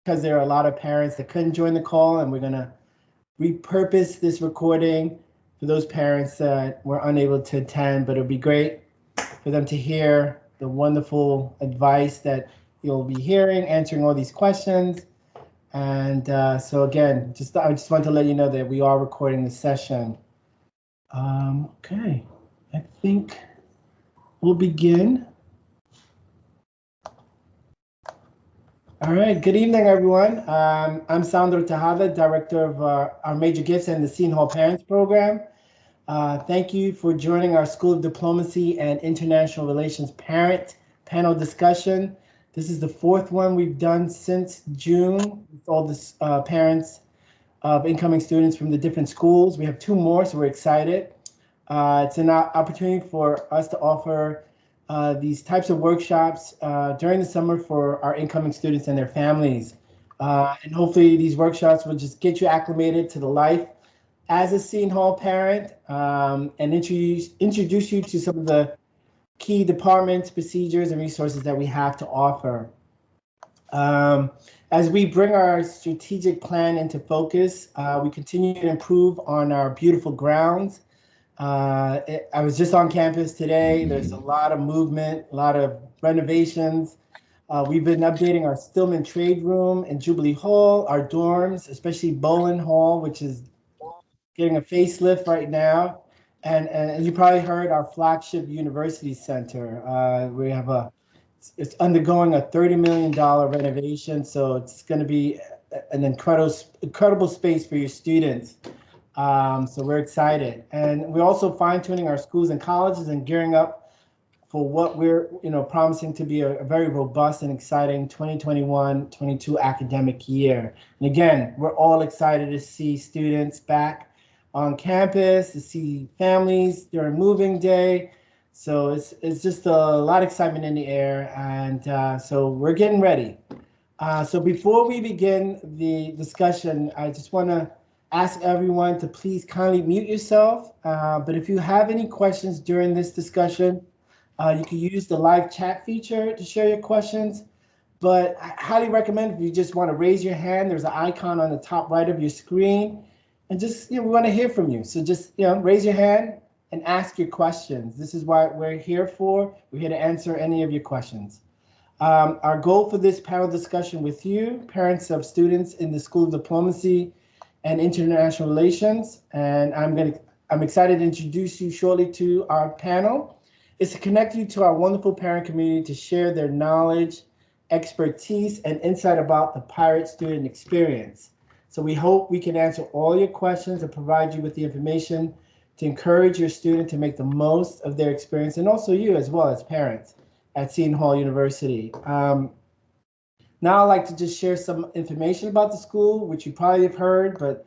because there are a lot of parents that couldn't join the call, and we're going to repurpose this recording for those parents that were unable to attend, but it'll be great for them to hear the wonderful advice that you'll be hearing, answering all these questions. And so again, I just want to let you know that we are recording the session. Okay, I think we'll begin. All right, good evening, everyone. I'm Sandro Tejada, Director of our Major Gifts and the Seton Hall Parents Program. Thank you for joining our School of Diplomacy and International Relations Parent Panel discussion. This is the fourth one we've done since June with all the parents of incoming students from the different schools. We have two more, so we're excited. It's an opportunity for us to offer these types of workshops during the summer for our incoming students and their families. And hopefully these workshops will just get you acclimated to the life as a Seton Hall parent and introduce you to some of the key departments, procedures, and resources that we have to offer. As we bring our strategic plan into focus, we continue to improve on our beautiful grounds. I was just on campus today. There's a lot of movement, a lot of renovations. We've been updating our Stillman Trade Room in Jubilee Hall, our dorms, especially Bowen Hall, which is getting a facelift right now. And you probably heard our flagship university center. We have it's undergoing a $30 million renovation. So it's going to be an incredible space for your students. So we're excited. And we're also fine tuning our schools and colleges and gearing up for what we're promising to be a very robust and exciting 2021-22 academic year. And again, we're all excited to see students back on campus, to see families during moving day. So it's just a lot of excitement in the air, and so we're getting ready. So before we begin the discussion, I just want to ask everyone to please kindly mute yourself. But if you have any questions during this discussion, you can use the live chat feature to share your questions. But I highly recommend if you just want to raise your hand, there's an icon on the top right of your screen. And just, we want to hear from you. So just, raise your hand and ask your questions. This is what we're here for. We're here to answer any of your questions. Our goal for this panel discussion with you, parents of students in the School of Diplomacy and International Relations, and I'm excited to introduce you shortly to our panel, is to connect you to our wonderful parent community to share their knowledge, expertise, and insight about the Pirate student experience. So we hope we can answer all your questions and provide you with the information to encourage your student to make the most of their experience, and also you as well as parents at Seton Hall University. Now I'd like to just share some information about the school, which you probably have heard, but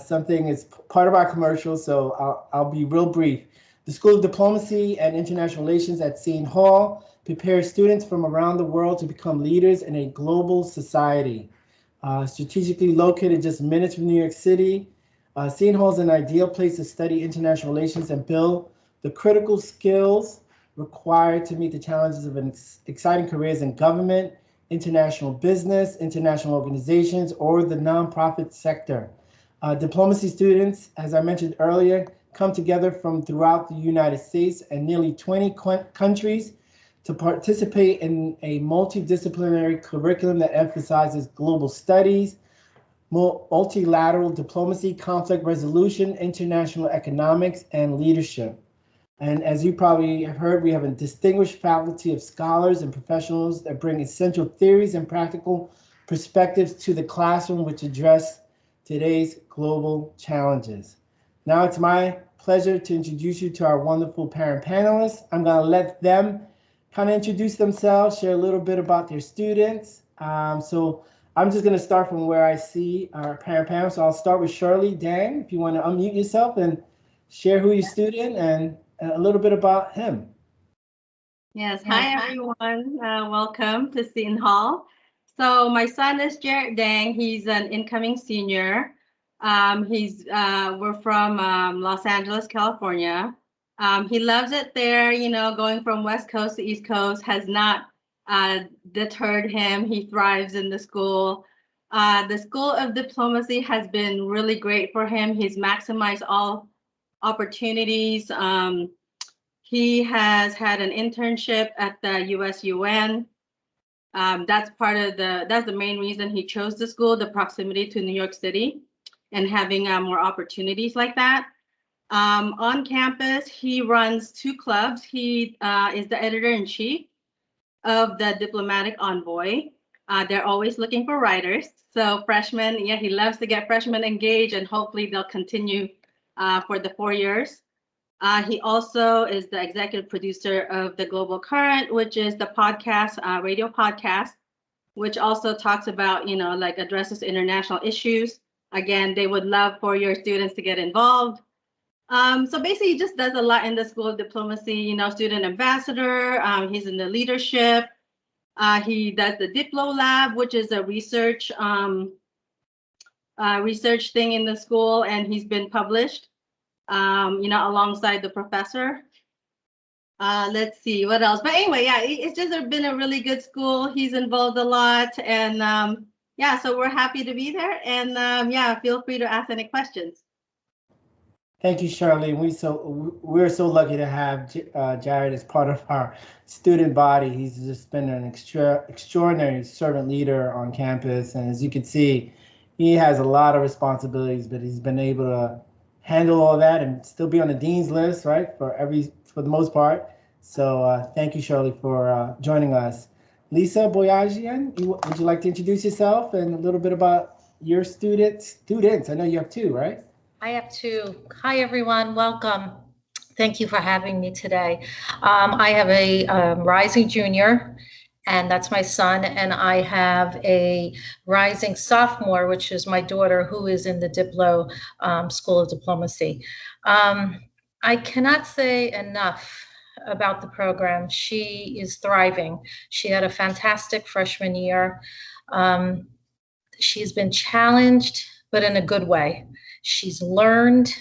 something is part of our commercial, so I'll be real brief. The School of Diplomacy and International Relations at Seton Hall prepares students from around the world to become leaders in a global society. Strategically located just minutes from New York City, Seton Hall is an ideal place to study international relations and build the critical skills required to meet the challenges of exciting careers in government, international business, international organizations, or the nonprofit sector. Diplomacy students, as I mentioned earlier, come together from throughout the United States and nearly 20 countries to participate in a multidisciplinary curriculum that emphasizes global studies, multilateral diplomacy, conflict resolution, international economics, and leadership. And as you probably have heard, we have a distinguished faculty of scholars and professionals that bring essential theories and practical perspectives to the classroom, which address today's global challenges. Now it's my pleasure to introduce you to our wonderful parent panelists. I'm going to let them kind of introduce themselves, share a little bit about their students. So I'm just going to start from where I see our parent panel. So I'll start with Shirley Dang, if you want to unmute yourself and share who your student and a little bit about him. Yes, hi everyone. Welcome to Seton Hall. So my son is Jared Dang. He's an incoming senior. We're from Los Angeles, California. He loves it there, going from West Coast to East Coast, has not deterred him. He thrives in the school. The School of Diplomacy has been really great for him. He's maximized all opportunities. He has had an internship at the USUN. That's the main reason he chose the school, the proximity to New York City and having more opportunities like that. On campus, he runs 2 clubs. He is the editor-in-chief of the Diplomatic Envoy. They're always looking for writers. So freshmen, yeah, he loves to get freshmen engaged, and hopefully they'll continue for the 4 years. He also is the executive producer of The Global Current, which is the podcast, radio podcast, which also talks about, like addresses international issues. Again, they would love for your students to get involved. So basically, he just does a lot in the School of Diplomacy, student ambassador. He's in the leadership. He does the Diplo Lab, which is a research thing in the school, and he's been published, alongside the professor. Let's see what else. But anyway, yeah, it's just been a really good school. He's involved a lot, and yeah, so we're happy to be there. And yeah, feel free to ask any questions. Thank you, Charlene. We're so lucky to have Jared as part of our student body. He's just been an extraordinary servant leader on campus, and as you can see, he has a lot of responsibilities, but he's been able to handle all that and still be on the dean's list, right? For the most part. So thank you, Shirley, for joining us. Lisa Boyajian, would you like to introduce yourself and a little bit about your students? I know you have 2, right? I have 2. Hi, everyone. Welcome. Thank you for having me today. I have a rising junior, and that's my son. And I have a rising sophomore, which is my daughter, who is in the Diplo School of Diplomacy. I cannot say enough about the program. She is thriving. She had a fantastic freshman year. She's been challenged, but in a good way. She's learned.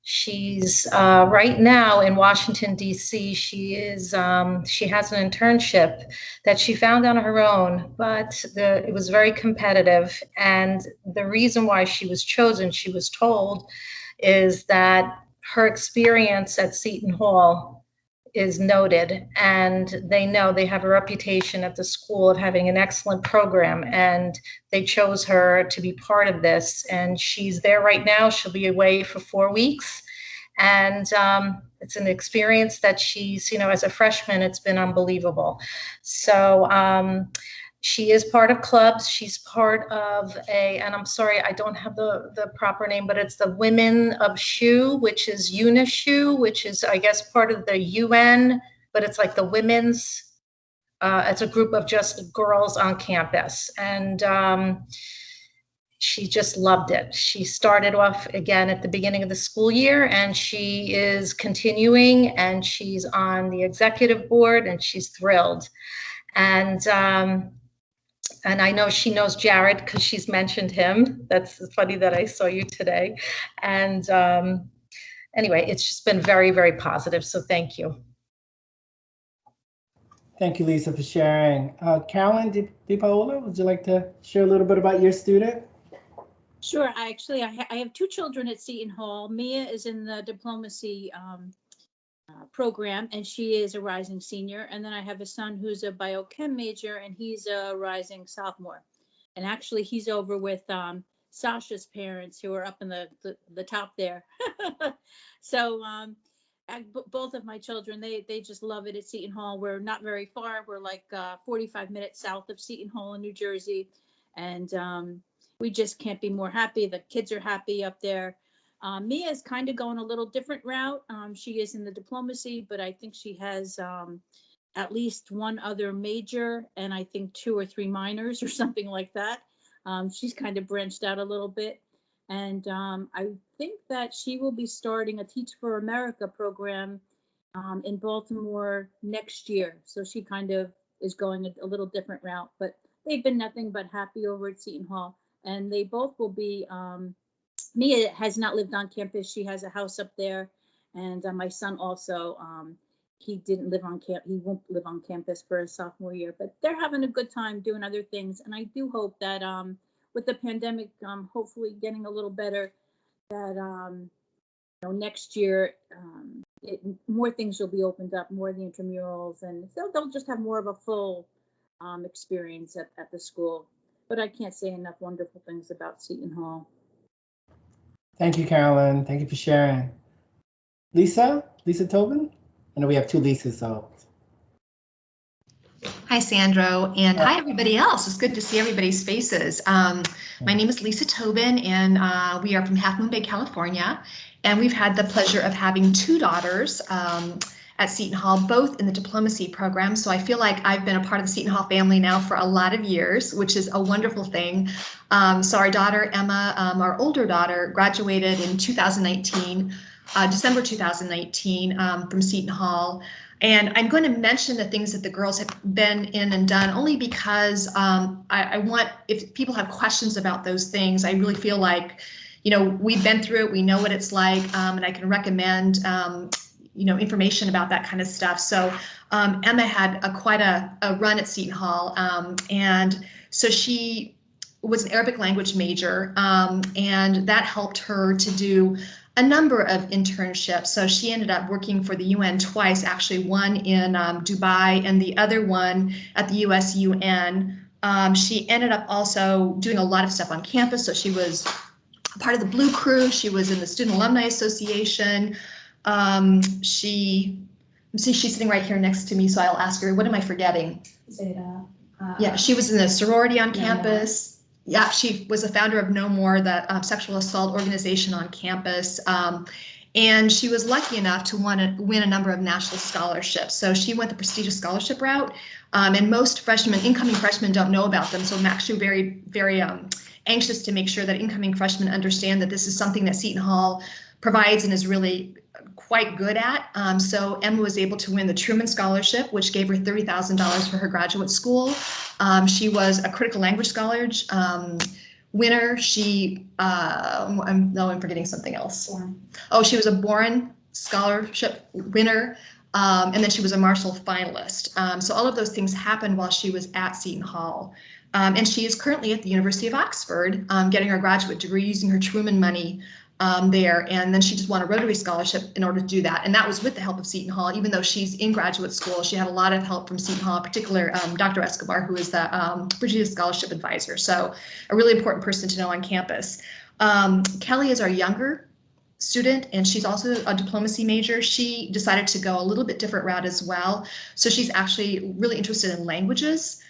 She's right now in Washington, D.C. She has an internship that she found on her own, but it was very competitive. And the reason why she was chosen, she was told, is that her experience at Seton Hall is noted, and they know they have a reputation at the school of having an excellent program, and they chose her to be part of this. And she's there right now. She'll be away for 4 weeks, and it's an experience that she's, as a freshman, it's been unbelievable. So she is part of clubs. She's part of and I'm sorry, I don't have the proper name, but it's the Women of SHU, which is UNISHU, which is, I guess, part of the UN, but it's like the women's, it's a group of just girls on campus. And she just loved it. She started off again at the beginning of the school year, and she is continuing, and she's on the executive board, and she's thrilled. And I know she knows Jared because she's mentioned him. That's funny that I saw you today. And anyway, it's just been very, very positive. So thank you. Thank you, Lisa, for sharing. Carolyn DiPaola, would you like to share a little bit about your student? Sure. I have 2 children at Seton Hall. Mia is in the diplomacy program, and she is a rising senior. And then I have a son who's a biochem major, and he's a rising sophomore. And actually, he's over with Sasha's parents, who are up in the top there. So both of my children, they just love it at Seton Hall. We're not very far. We're like 45 minutes south of Seton Hall in New Jersey, and we just can't be more happy. The kids are happy up there. Mia is kind of going a little different route. She is in the diplomacy, but I think she has at least 1 other major, and I think 2 or 3 minors or something like that. She's kind of branched out a little bit. And I think that she will be starting a Teach for America program in Baltimore next year. So she kind of is going a little different route, but they've been nothing but happy over at Seton Hall. And they both will be, Mia has not lived on campus. She has a house up there. And my son also, he didn't live on camp. He won't live on campus for his sophomore year, but they're having a good time doing other things. And I do hope that with the pandemic, hopefully getting a little better, that next year more things will be opened up, more of the intramurals, and they'll just have more of a full experience at the school. But I can't say enough wonderful things about Seton Hall. Thank you, Carolyn. Thank you for sharing. Lisa Tobin? I know we have two Lisas, so. Hi, Sandro, and hi, everybody else. It's good to see everybody's faces. My name is Lisa Tobin, and we are from Half Moon Bay, California. And we've had the pleasure of having two daughters at Seton Hall, both in the diplomacy program. So I feel like I've been a part of the Seton Hall family now for a lot of years, which is a wonderful thing. So our daughter, Emma, our older daughter, graduated in 2019, December 2019, from Seton Hall. And I'm going to mention the things that the girls have been in and done only because I want, if people have questions about those things, I really feel like, we've been through it, we know what it's like, and I can recommend, information about that kind of stuff. So Emma had quite a run at Seton Hall, and so she was an Arabic language major, and that helped her to do a number of internships. So she ended up working for the UN twice, actually one in Dubai and the other one at the US UN. She ended up also doing a lot of stuff on campus. So she was part of the Blue Crew. She was in the Student Alumni Association. She's sitting right here next to me, so I'll ask her, what am I forgetting? Yeah, she was in the sorority on campus. Yeah, she was a founder of No More, that sexual assault organization on campus. And she was lucky enough to win a number of national scholarships. So she went the prestigious scholarship route. And most incoming freshmen don't know about them. So I'm actually very, very anxious to make sure that incoming freshmen understand that this is something that Seton Hall provides and is really quite good at. So Emma was able to win the Truman Scholarship, which gave her $30,000 for her graduate school. She was a critical language scholar winner. I'm forgetting something else. She was a Boren Scholarship winner. And then she was a Marshall finalist. So all of those things happened while she was at Seton Hall. And she is currently at the University of Oxford getting her graduate degree using her Truman money there. And then she just won a Rotary Scholarship in order to do that. And that was with the help of Seton Hall. Even though she's in graduate school, she had a lot of help from Seton Hall, in particular Dr. Escobar, who is the Virginia Scholarship Advisor. So a really important person to know on campus. Kelly is our younger student, and she's also a diplomacy major. She decided to go a little bit different route as well. So she's actually really interested in languages.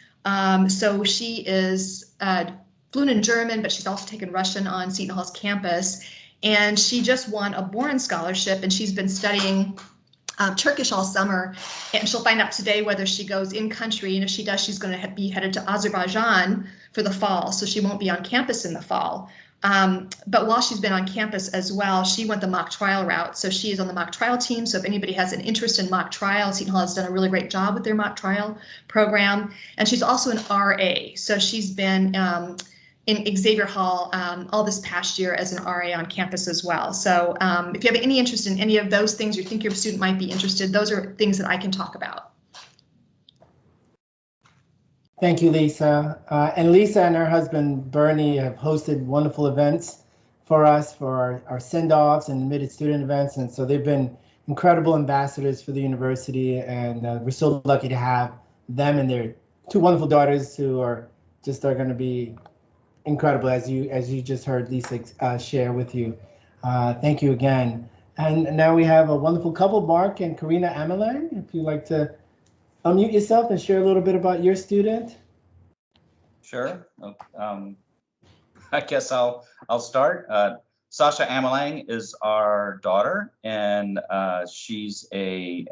So she is fluent in German, but she's also taken Russian on Seton Hall's campus. And she just won a Boren Scholarship, and she's been studying Turkish all summer. And she'll find out today whether she goes in country. And if she does, she's going to be headed to Azerbaijan for the fall. So she won't be on campus in the fall. But while she's been on campus as well, she went the mock trial route. So she is on the mock trial team. So if anybody has an interest in mock trial, Seton Hall has done a really great job with their mock trial program. And she's also an RA. So she's been in Xavier Hall all this past year as an RA on campus as well. So if you have any interest in any of those things, or think your student might be interested, those are things that I can talk about. Thank you, Lisa. And Lisa and her husband, Bernie, have hosted wonderful events for us for our send-offs and admitted student events. And so they've been incredible ambassadors for the university. And we're so lucky to have them and their two wonderful daughters who are going to be incredible, as you just heard Lisa share with you. Thank you again. And now we have a wonderful couple, Mark and Karina Amelang. If you'd like to unmute yourself and share a little bit about your student. Sure. I guess I'll start. Sasha Amelang is our daughter, and she's a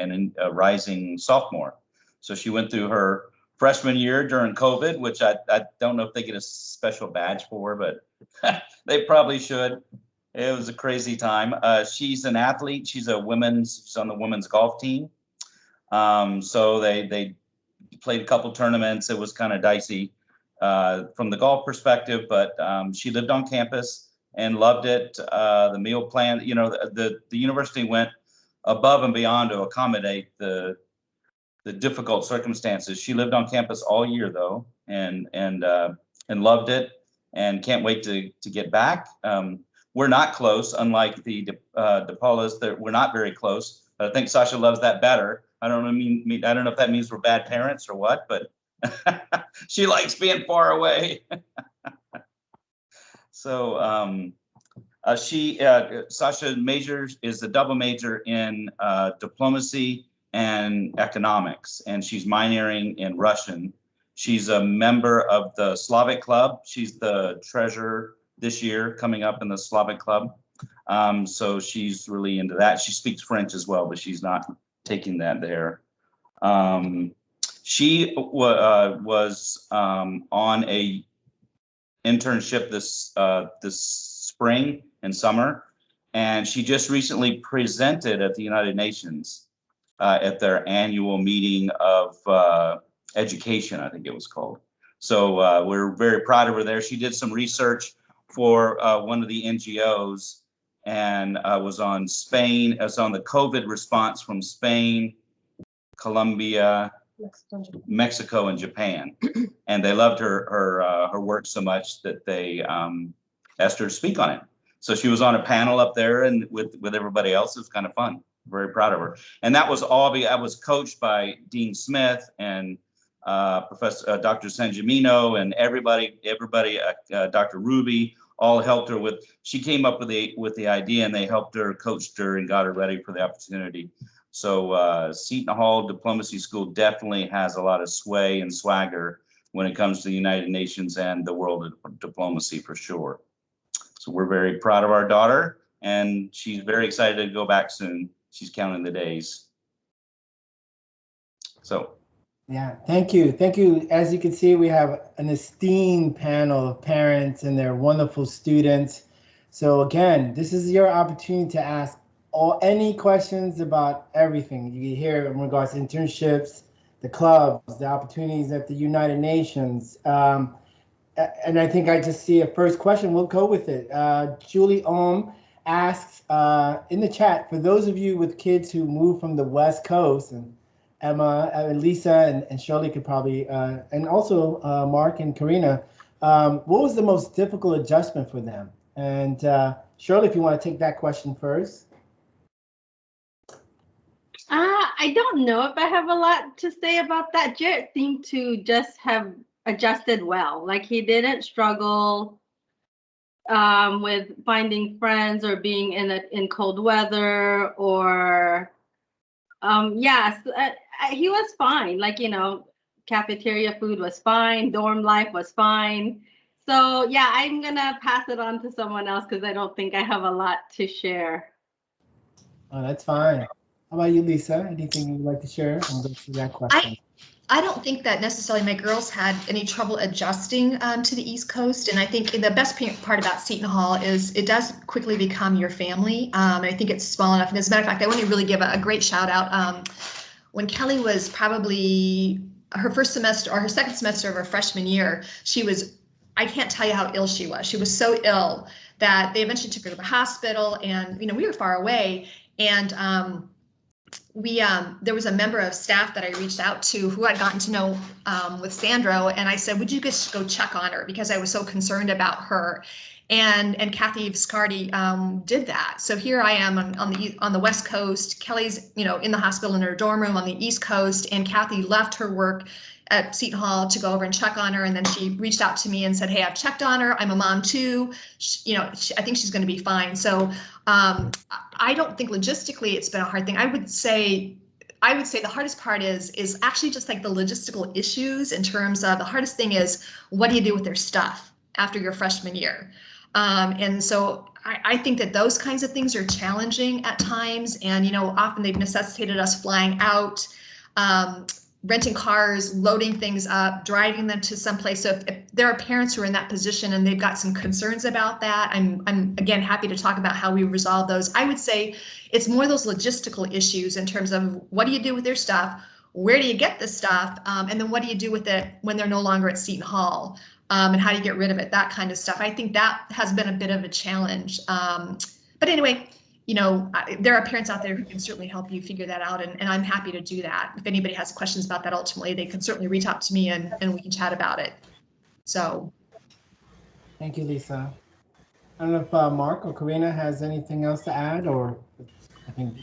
rising sophomore. So she went through her freshman year during COVID, which I don't know if they get a special badge for, but they probably should. It was a crazy time. She's an athlete. She's on the women's golf team. So they played a couple tournaments. It was kind of dicey from the golf perspective, but she lived on campus and loved it. The meal plan, the university went above and beyond to accommodate the difficult circumstances. She lived on campus all year though, and loved it, and can't wait to get back. We're not close, unlike the DePaulas. That we're not very close. But I think Sasha loves that better. I don't know. I don't know if that means we're bad parents or what, but she likes being far away. So Sasha is a double major in diplomacy and economics, and she's minoring in Russian. She's a member of the Slavic Club. She's the treasurer this year, coming up in the Slavic Club. So she's really into that. She speaks French as well, but she's not taking that there. She was on a internship this spring and summer, and she just recently presented at the United Nations at their annual meeting of education, I think it was called. So we're very proud of her there. She did some research for one of the NGOs, and was on Spain, as on the COVID response from Spain, Colombia, Mexico, and Japan. And they loved her work so much that they asked her to speak on it. So she was on a panel up there and with everybody else. It was kind of fun. Very proud of her. And that was all. I was coached by Dean Smith and Professor Dr. Sanjamino and everybody, Dr. Ruby, all helped her with. She came up with the idea, and they helped her, coached her, and got her ready for the opportunity. So Seton Hall Diplomacy School definitely has a lot of sway and swagger when it comes to the United Nations and the world of diplomacy, for sure. So we're very proud of our daughter, and she's very excited to go back soon. She's counting the days. So. Yeah, thank you. Thank you. As you can see, we have an esteemed panel of parents and their wonderful students. So again, this is your opportunity to ask any questions about everything you hear in regards to internships, the clubs, the opportunities at the United Nations. And I think I just see a first question. We'll go with it. Julie Ohm asks in the chat, for those of you with kids who move from the West Coast, and Emma, Lisa, and Shirley could probably, and also Mark and Karina, what was the most difficult adjustment for them? And Shirley, if you want to take that question first. I don't know if I have a lot to say about that. Jarrett seemed to just have adjusted well. Like, he didn't struggle with finding friends or being in cold weather, or he was fine. Like, cafeteria food was fine, dorm life was fine. So yeah, I'm gonna pass it on to someone else because I don't think I have a lot to share. Oh, that's fine. How about you, Lisa? Anything you'd like to share? I'll go through that question. I don't think that necessarily my girls had any trouble adjusting to the East Coast. And I think the best part about Seton Hall is it does quickly become your family. I think it's small enough. And as a matter of fact, I want to really give a great shout out. When Kelly was probably her first semester or her second semester of her freshman year, I can't tell you how ill she was. She was so ill that they eventually took her to the hospital, and we were far away. And there was a member of staff that I reached out to who I'd gotten to know with Sandro, and I said, would you just go check on her, because I was so concerned about her. And Kathy Viscardi did that. So here I am on the West Coast. Kelly's in the hospital in her dorm room on the East Coast, and Kathy left her work at Seton Hall to go over and check on her. And then she reached out to me and said, hey, I've checked on her. I'm a mom too. I think she's going to be fine. So I don't think logistically it's been a hard thing. I would say the hardest part is actually just like the logistical issues, in terms of the hardest thing is, what do you do with their stuff after your freshman year? And so I think that those kinds of things are challenging at times. And, often they've necessitated us flying out, renting cars, loading things up, driving them to someplace. So if there are parents who are in that position and they've got some concerns about that, I'm again happy to talk about how we resolve those. I would say it's more those logistical issues in terms of, what do you do with their stuff? Where do you get the stuff? And then what do you do with it when they're no longer at Seton Hall? And how do you get rid of it? That kind of stuff. I think that has been a bit of a challenge. But anyway, there are parents out there who can certainly help you figure that out, and I'm happy to do that. If anybody has questions about that, ultimately, they can certainly reach out to me and we can chat about it. So. Thank you, Lisa. I don't know if Mark or Karina has anything else to add, or I think.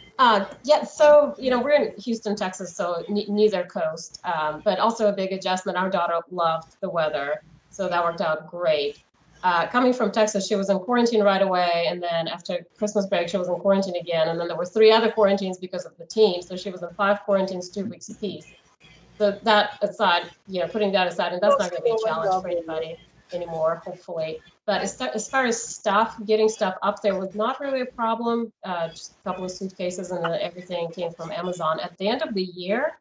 Yeah, so, we're in Houston, Texas, so neither coast, but also a big adjustment. Our daughter loved the weather, so that worked out great. Coming from Texas, she was in quarantine right away, and then after Christmas break, she was in quarantine again, and then there were 3 other quarantines because of the team, so she was in 5 quarantines, 2 weeks apiece. So that aside, putting that aside, and that's not going to be a challenge for anybody anymore, hopefully. But as far as stuff, getting stuff up there was not really a problem. Just a couple of suitcases and everything came from Amazon. At the end of the year,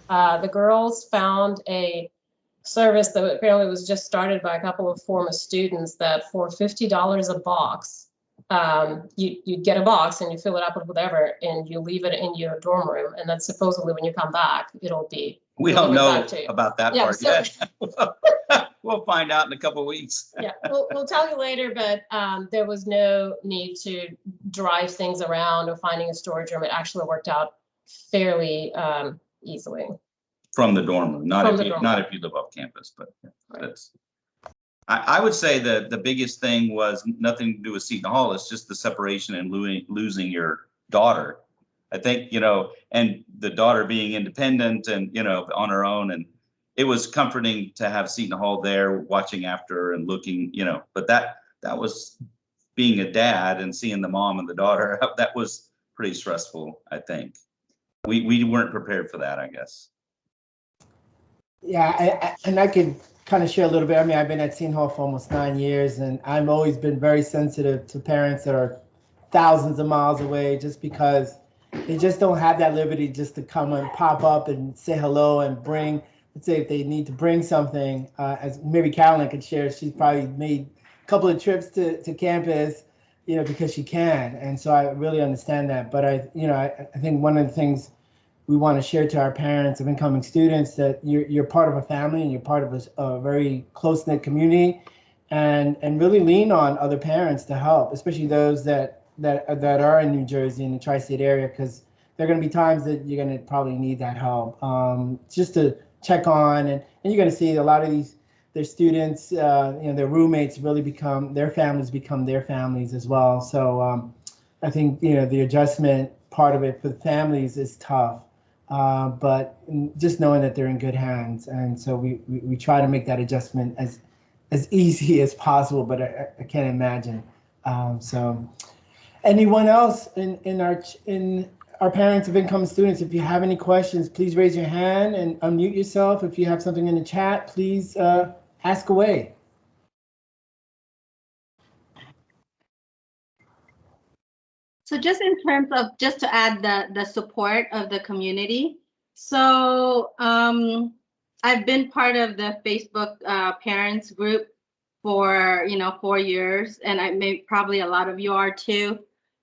the girls found a service that apparently was just started by a couple of former students that for $50 a box, you get a box and you fill it up with whatever and you leave it in your dorm room. And then supposedly when you come back, it'll be. We don't know about that part yet. We'll find out in a couple of weeks. Yeah, we'll tell you later, but there was no need to drive things around or finding a storage room. It actually worked out fairly easily. From the dorm room, not if you live off campus, but right. That's. I would say that the biggest thing was nothing to do with Seton Hall. It's just the separation and losing your daughter. I think, and the daughter being independent and, on her own. And it was comforting to have Seton Hall there watching after her and looking, but that was being a dad and seeing the mom and the daughter. That was pretty stressful, I think. We weren't prepared for that, I guess. Yeah, and I could kind of share a little bit. I mean, I've been at Seton Hall for almost 9 years, and I've always been very sensitive to parents that are thousands of miles away, just because they just don't have that liberty just to come and pop up and say hello and bring, let's say if they need to bring something, as maybe Carolyn could share, she's probably made a couple of trips to campus, because she can. And so I really understand that. But I think one of the things we want to share to our parents of incoming students that you're part of a family and you're part of a very close-knit community, and really lean on other parents to help, especially those that are in New Jersey in the tri-state area, because there are going to be times that you're going to probably need that help, just to check on, and you're going to see a lot of their students, their roommates really their families as well. So I think the adjustment part of it for the families is tough. But just knowing that they're in good hands, and so we try to make that adjustment as easy as possible. But I can't imagine. So, anyone else in our parents of incoming students, if you have any questions, please raise your hand and unmute yourself. If you have something in the chat, please ask away. So just in terms of, just to add the support of the community. So I've been part of the Facebook parents group for, 4 years, and probably a lot of you are too.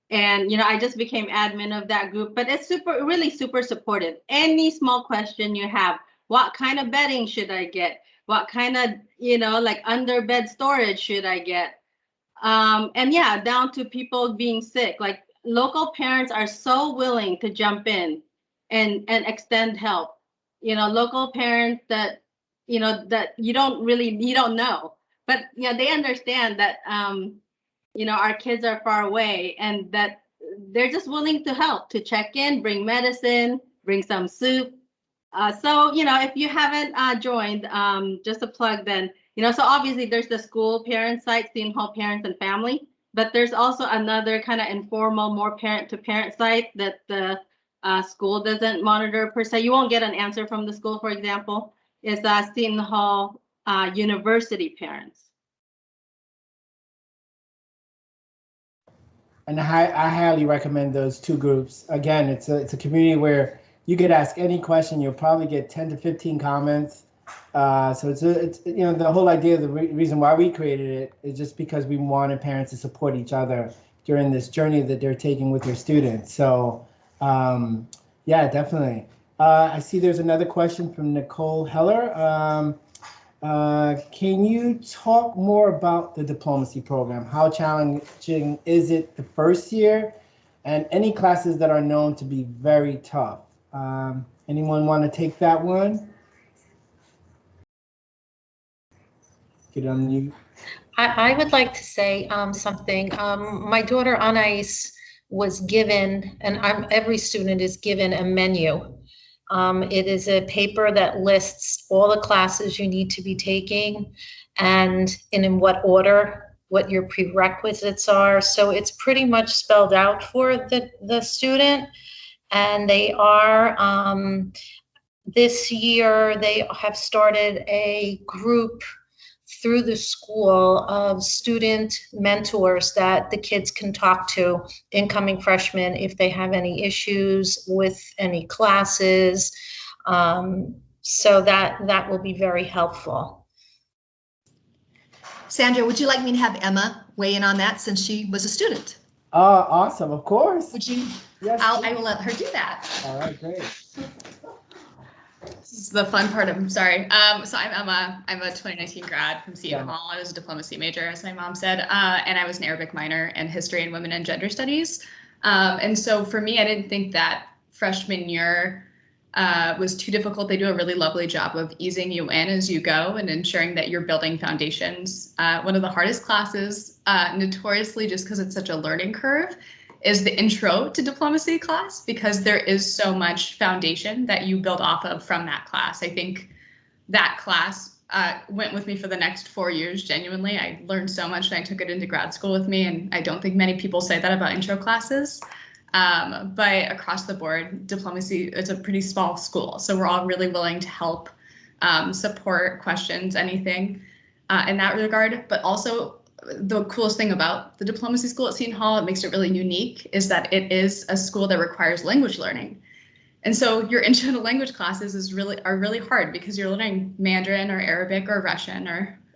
And, I just became admin of that group, but it's really super supportive. Any small question you have, what kind of bedding should I get? What kind of, like under bed storage should I get? And yeah, down to people being sick, like local parents are so willing to jump in and extend help. Local parents that, that you don't know, but they understand that, our kids are far away and that they're just willing to help, to check in, bring medicine, bring some soup. So, if you haven't joined, just a plug then, so obviously there's the school parent site, Seton Hall Parents and Family, but there's also another kind of informal, more parent to parent site that the school doesn't monitor per se. You won't get an answer from the school, for example, is Seton Hall University Parents. And I highly recommend those two groups. Again, it's a community where you could ask any question, you'll probably get 10 to 15 comments. So it's the whole idea, the reason why we created it is just because we wanted parents to support each other during this journey that they're taking with their students. So yeah, definitely. I see there's another question from Nicole Heller. Can you talk more about the diplomacy program? How challenging is it the first year? and any classes that are known to be very tough. Anyone want to take that one? Get on you. I would like to say something. My daughter Anais was given, and every student is given a menu. It is a paper that lists all the classes you need to be taking and in what order, what your prerequisites are. So it's pretty much spelled out for the student. And they are, this year, they have started a group through the school of student mentors that the kids can talk to, incoming freshmen, if they have any issues with any classes. So that will be very helpful. Sandra, would you like me to have Emma weigh in on that since she was a student? Awesome, of course. Would you? Yes. I will let her do that. All right, great. This is the fun part of, I'm sorry. So I'm Emma. I'm a 2019 grad from Seton Hall. I was a diplomacy major, as my mom said, and I was an Arabic minor in history and women and gender studies. And so for me, I didn't think that freshman year was too difficult. They do a really lovely job of easing you in as you go and ensuring that you're building foundations. One of the hardest classes, notoriously just because it's such a learning curve, is the intro to diplomacy class, because there is so much foundation that you build off of from that class. I think that class went with me for the next 4 years, genuinely. I learned so much and I took it into grad school with me, and I don't think many people say that about intro classes. But across the board, diplomacy is a pretty small school, so we're all really willing to help, support questions, anything in that regard. But also, the coolest thing about the diplomacy school at Seton Hall, it makes it really unique, is that it is a school that requires language learning. And so your intro to language classes are really hard because you're learning Mandarin or Arabic or Russian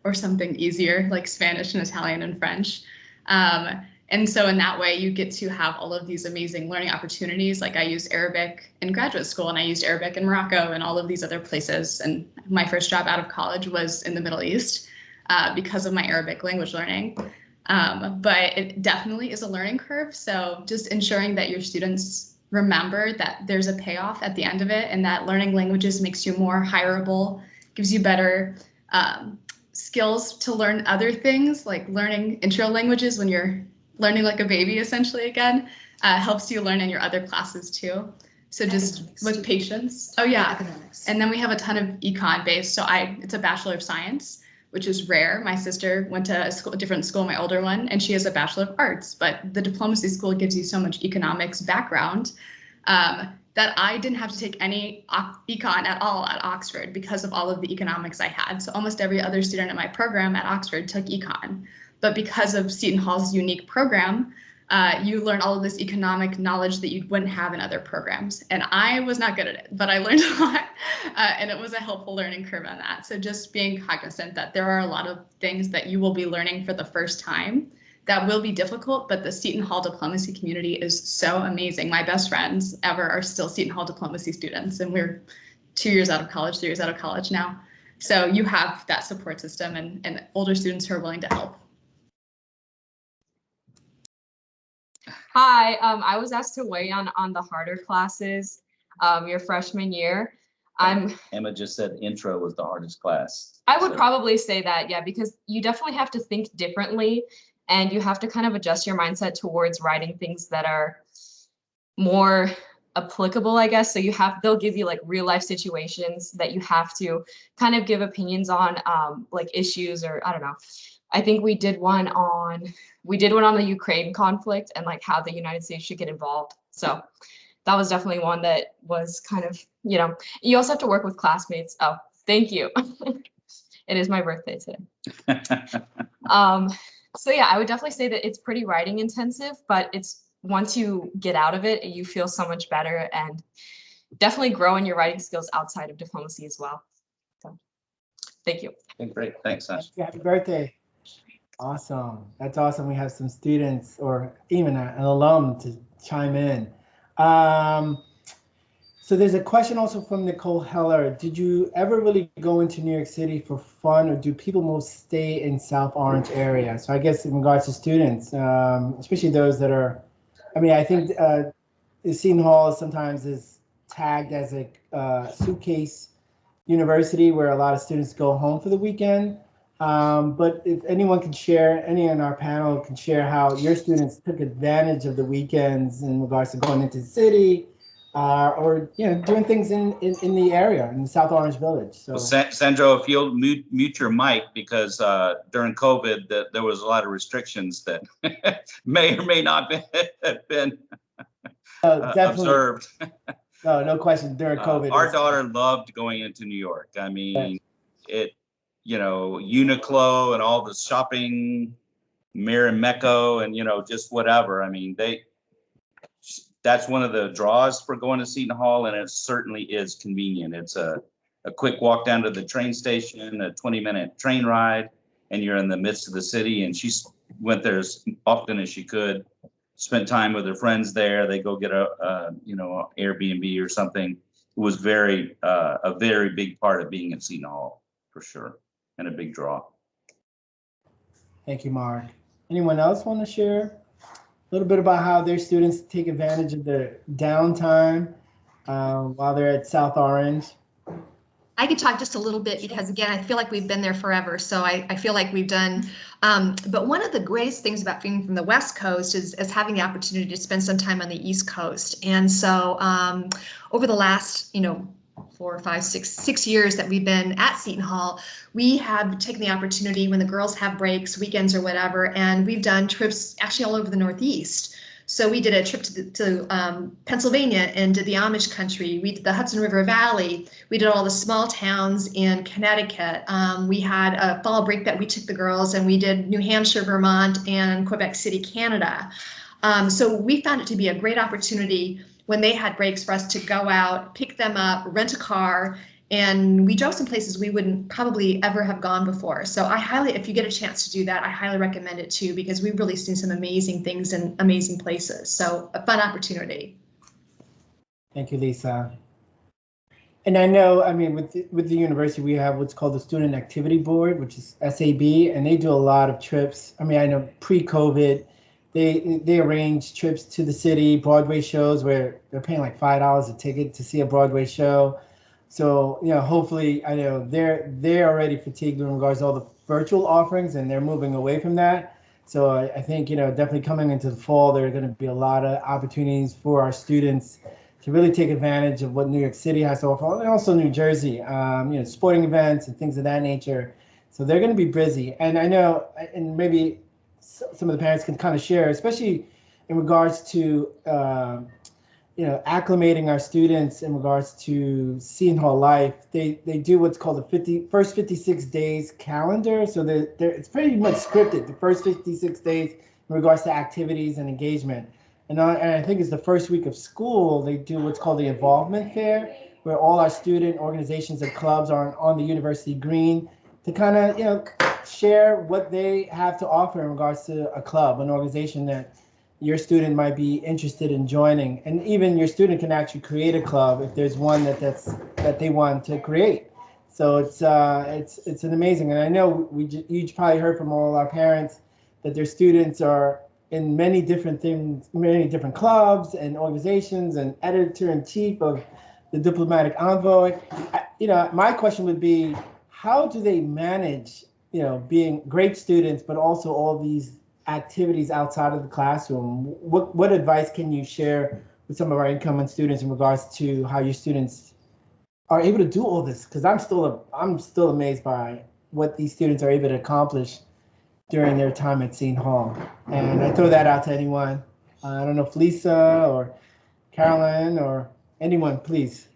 or something easier like Spanish and Italian and French. And so in that way, you get to have all of these amazing learning opportunities. Like I used Arabic in graduate school, and I used Arabic in Morocco and all of these other places. And my first job out of college was in the Middle East because of my Arabic language learning. But it definitely is a learning curve. So just ensuring that your students remember that there's a payoff at the end of it, and that learning languages makes you more hireable, gives you better skills to learn other things, like learning intro languages when you're learning like a baby, essentially, again, helps you learn in your other classes too. So just with patience. Oh yeah. Economics. And then we have a ton of econ based. So it's a Bachelor of Science, which is rare. My sister went to a different school, my older one, and she has a Bachelor of Arts. But the diplomacy school gives you so much economics background that I didn't have to take any econ at all at Oxford because of all of the economics I had. So almost every other student in my program at Oxford took econ. But because of Seton Hall's unique program, you learn all of this economic knowledge that you wouldn't have in other programs. And I was not good at it, but I learned a lot, and it was a helpful learning curve on that. So just being cognizant that there are a lot of things that you will be learning for the first time that will be difficult, but the Seton Hall diplomacy community is so amazing. My best friends ever are still Seton Hall diplomacy students, and we're 2 years out of college, 3 years out of college now. So you have that support system and older students who are willing to help. Hi, I was asked to weigh on the harder classes your freshman year. Emma just said intro was the hardest class. I would probably say that, yeah, because you definitely have to think differently, and you have to kind of adjust your mindset towards writing things that are more applicable, I guess. So they'll give you like real life situations that you have to kind of give opinions on, like issues, or I don't know. I think we did one on the Ukraine conflict and like how the United States should get involved. So that was definitely one that was kind of, you also have to work with classmates. Oh, thank you. It is my birthday today. So yeah, I would definitely say that it's pretty writing intensive, but once you get out of it, you feel so much better and definitely grow in your writing skills outside of diplomacy as well. So thank you. Great, thanks, Sasha. Happy birthday. Awesome. That's awesome. We have some students or even an alum to chime in. So there's a question also from Nicole Heller. Did you ever really go into New York City for fun, or do people most stay in South Orange area? So I guess in regards to students, especially those that are I mean, I think Seton Hall sometimes is tagged as a suitcase university where a lot of students go home for the weekend. But if anyone can share, any in our panel can share how your students took advantage of the weekends in regards to going into the city, or doing things in the area in the South Orange Village. So, well, Sandro, if you'll mute your mic, because during COVID there was a lot of restrictions that may or may not have been observed. No question. During COVID, our daughter loved going into New York. I mean, Uniqlo and all the shopping, Marimekko, and just whatever. I mean, that's one of the draws for going to Seton Hall, and it certainly is convenient. It's a quick walk down to the train station, a 20-minute train ride, and you're in the midst of the city. And she went there as often as she could, spent time with her friends there. They go get a Airbnb or something. It was a very big part of being at Seton Hall, for sure, and a big draw. Thank you, Mark. Anyone else want to share a little bit about how their students take advantage of their downtime while they're at South Orange? I could talk just a little bit because, again, I feel like we've been there forever. So I feel like we've done. But one of the greatest things about being from the West Coast is having the opportunity to spend some time on the East Coast. And so over the last, 4, 5, 6 years that we've been at Seton Hall, we have taken the opportunity when the girls have breaks, weekends or whatever, and we've done trips actually all over the Northeast. So we did a trip to Pennsylvania and did the Amish country. We did the Hudson River Valley. We did all the small towns in Connecticut. We had a fall break that we took the girls, and we did New Hampshire, Vermont, and Quebec City, Canada. So we found it to be a great opportunity when they had breaks for us to go out, pick them up, rent a car, and we drove some places we wouldn't probably ever have gone before. So if you get a chance to do that, I highly recommend it too, because we've really seen some amazing things in amazing places. So a fun opportunity. Thank you, Lisa. And I know, with the university, we have what's called the Student Activity Board, which is SAB, and they do a lot of trips. I know pre-COVID, they arrange trips to the city, Broadway shows where they're paying like $5 a ticket to see a Broadway show. So, hopefully, I know they're already fatigued in regards to all the virtual offerings, and they're moving away from that. So I think, definitely coming into the fall, there are going to be a lot of opportunities for our students to really take advantage of what New York City has to offer, and also New Jersey, sporting events and things of that nature. So they're going to be busy. And I know, and maybe some of the parents can kind of share, especially in regards to, acclimating our students in regards to Seton Hall life. They do what's called the first 56 days calendar. So it's pretty much scripted, the first 56 days in regards to activities and engagement. And I think it's the first week of school, they do what's called the involvement fair, where all our student organizations and clubs are on the university green to kind of, share what they have to offer in regards to a club, an organization that your student might be interested in joining. And even your student can actually create a club if there's one that they want to create. So it's an amazing, and I know you probably heard from all our parents that their students are in many different things, many different clubs and organizations, and editor-in-chief of the Diplomatic Envoy. My question would be, how do they manage, being great students, but also all these activities outside of the classroom? What advice can you share with some of our incoming students in regards to how your students are able to do all this? Because I'm still amazed by what these students are able to accomplish during their time at Seton Hall. And I throw that out to anyone. I don't know if Lisa or Carolyn or anyone, please.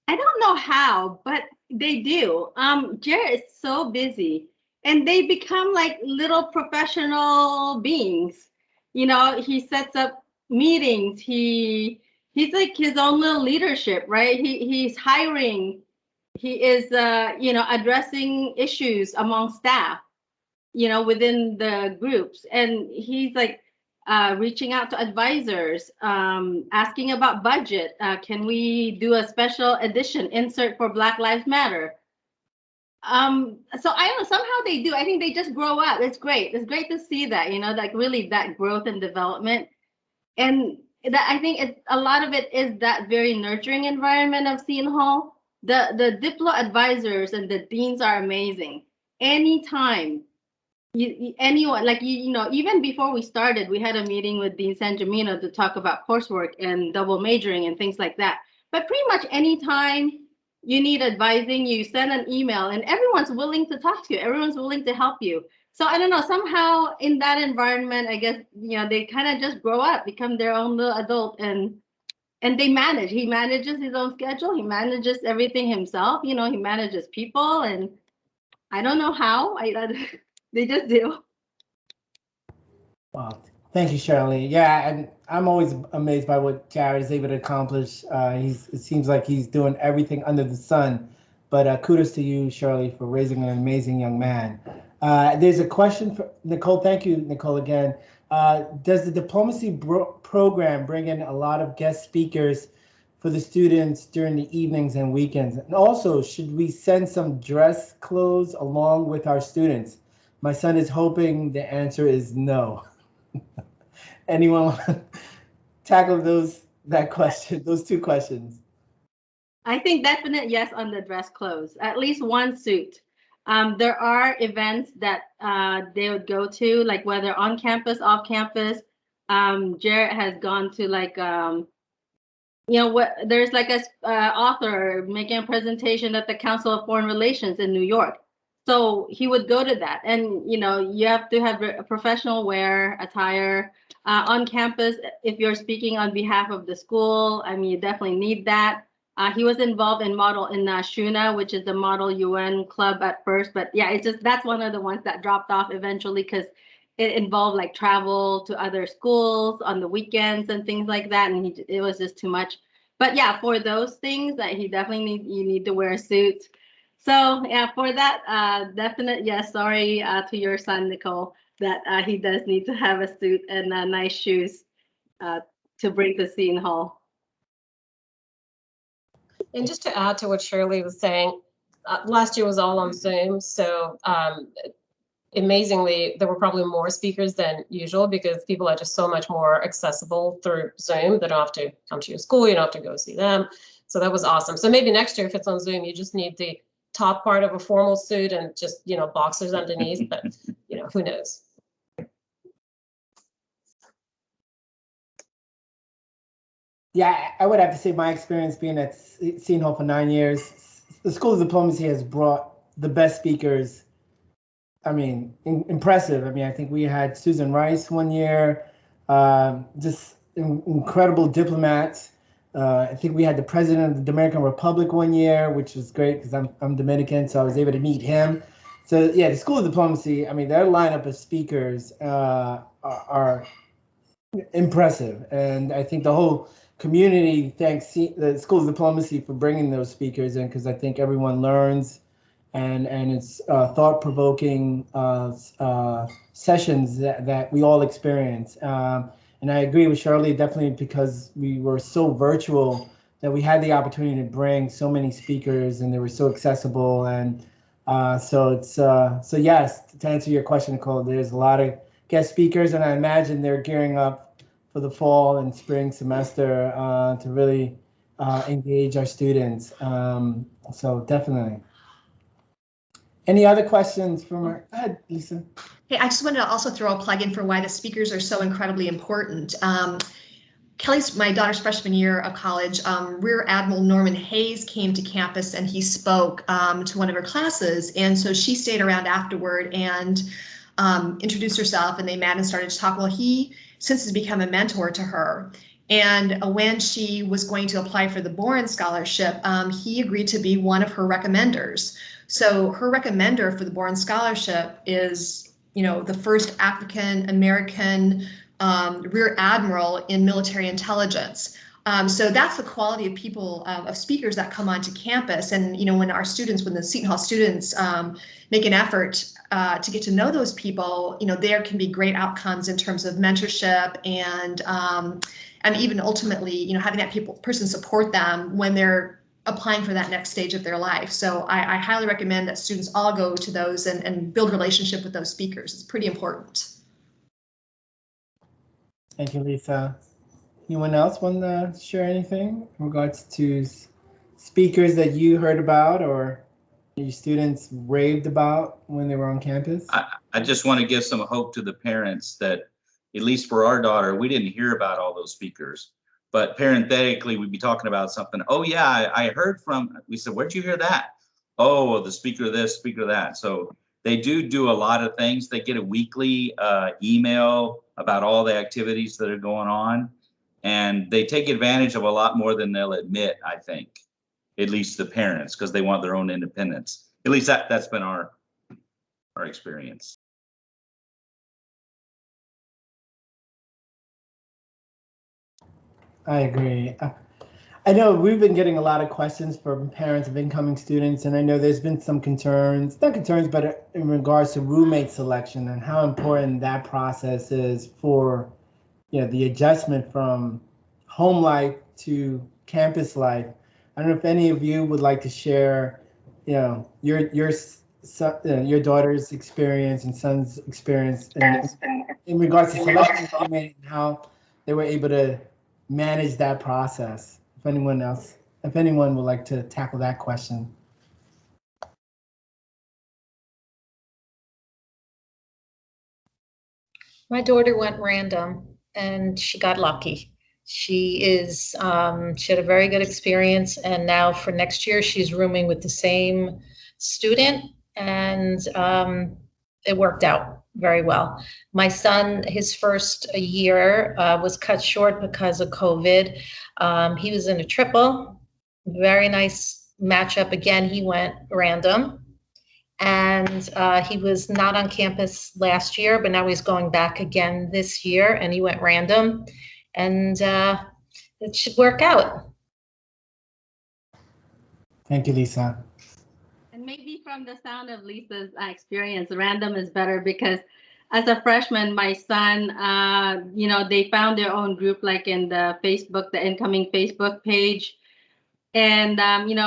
I don't know how, but they do. Jared is so busy, and they become like little professional beings. He sets up meetings. He's like his own little leadership, right? He's hiring. He is, addressing issues among staff, within the groups, and he's like reaching out to advisors, asking about budget. Can we do a special edition insert for Black Lives Matter? So I don't know, somehow they do. I think they just grow up. It's great. It's great to see that, like really that growth and development. And that I think a lot of it is that very nurturing environment of Seton Hall. The Diplo advisors and the deans are amazing. Anytime anyone, like even before we started, we had a meeting with Dean San Gemino to talk about coursework and double majoring and things like that. But pretty much anytime you need advising, you send an email and everyone's willing to talk to you. Everyone's willing to help you. So I don't know, somehow in that environment, I guess, they kind of just grow up, become their own little adult, and they manage. He manages his own schedule. He manages everything himself. He manages people, and I don't know how. They just do. Wow. Thank you, Shirley. Yeah, and I'm always amazed by what Jared is able to accomplish. It seems like he's doing everything under the sun. But kudos to you, Shirley, for raising an amazing young man. There's a question for Nicole. Thank you, Nicole, again. Does the diplomacy program bring in a lot of guest speakers for the students during the evenings and weekends? And also, should we send some dress clothes along with our students? My son is hoping the answer is no. Anyone want to tackle those two questions? I think definite yes on the dress clothes, at least one suit. There are events that they would go to, like whether on campus, off campus. Jarrett has gone to there's like a author making a presentation at the Council of Foreign Relations in New York. So he would go to that, and you have to have a professional wear attire on campus. If you're speaking on behalf of the school, I mean, you definitely need that. He was involved in Shuna, which is the Model UN club at first, but yeah, that's one of the ones that dropped off eventually because it involved like travel to other schools on the weekends and things like that, and it was just too much. But yeah, for those things that he definitely you need to wear a suit. So yeah, for that, definite yes. Sorry to your son, Nicole, that he does need to have a suit and nice shoes to bring to Seton Hall. And just to add to what Shirley was saying, last year was all on Zoom, so amazingly, there were probably more speakers than usual because people are just so much more accessible through Zoom. They don't have to come to your school, you don't have to go see them. So that was awesome. So maybe next year, if it's on Zoom, you just need the top part of a formal suit and just, boxers underneath, but, who knows? Yeah, I would have to say my experience being at Seton Hall for 9 years, the School of Diplomacy has brought the best speakers. I mean, impressive. I mean, I think we had Susan Rice one year, just incredible diplomats. I think we had the president of the Dominican Republic one year, which was great because I'm Dominican, so I was able to meet him. So yeah, the School of Diplomacy, I mean, their lineup of speakers are impressive. And I think the whole community thanks the School of Diplomacy for bringing those speakers in, because I think everyone learns and it's thought-provoking sessions that we all experience. And I agree with Shirley, definitely because we were so virtual that we had the opportunity to bring so many speakers and they were so accessible. And so yes, to answer your question, Nicole, there's a lot of guest speakers, and I imagine they're gearing up for the fall and spring semester to really engage our students. So definitely. Any other questions from her? Go ahead, Lisa. Hey, I just wanted to also throw a plug in for why the speakers are so incredibly important. Kelly's, my daughter's freshman year of college, Rear Admiral Norman Hayes came to campus and he spoke to one of her classes. And so she stayed around afterward and introduced herself, and they met and started to talk. Well, he since has become a mentor to her. And when she was going to apply for the Boren Scholarship, he agreed to be one of her recommenders. So her recommender for the Boren Scholarship is, the first African American Rear Admiral in military intelligence. So that's the quality of people, of speakers that come onto campus. And, when the Seton Hall students make an effort to get to know those people, there can be great outcomes in terms of mentorship and even ultimately, having that person support them when they're applying for that next stage of their life. So I highly recommend that students all go to those and build relationship with those speakers. It's pretty important. Thank you, Lisa. Anyone else want to share anything in regards to speakers that you heard about or your students raved about when they were on campus? I just want to give some hope to the parents that, at least for our daughter, we didn't hear about all those speakers, but parenthetically, we'd be talking about something. Oh yeah, I heard from, we said, where'd you hear that? Oh, the speaker of this, speaker of that. So they do a lot of things. They get a weekly email about all the activities that are going on, and they take advantage of a lot more than they'll admit, I think, at least the parents, because they want their own independence. At least that's been our experience. I agree. I know we've been getting a lot of questions from parents of incoming students, and I know there's been some concerns, not concerns, but in regards to roommate selection and how important that process is for, the adjustment from home life to campus life. I don't know if any of you would like to share, your daughter's experience and son's experience in regards to selecting a roommate and how they were able to manage that process. If anyone would like to tackle that question. My daughter went random and she got lucky. She had a very good experience, and now for next year, she's rooming with the same student, and it worked out very well. My son, his first year was cut short because of COVID. He was in a triple, very nice matchup. Again, he went random. And he was not on campus last year, but now he's going back again this year, and he went random, and it should work out. Thank you, Lisa. And maybe from the sound of Lisa's experience, random is better because as a freshman, my son, they found their own group, like in the incoming Facebook page. And,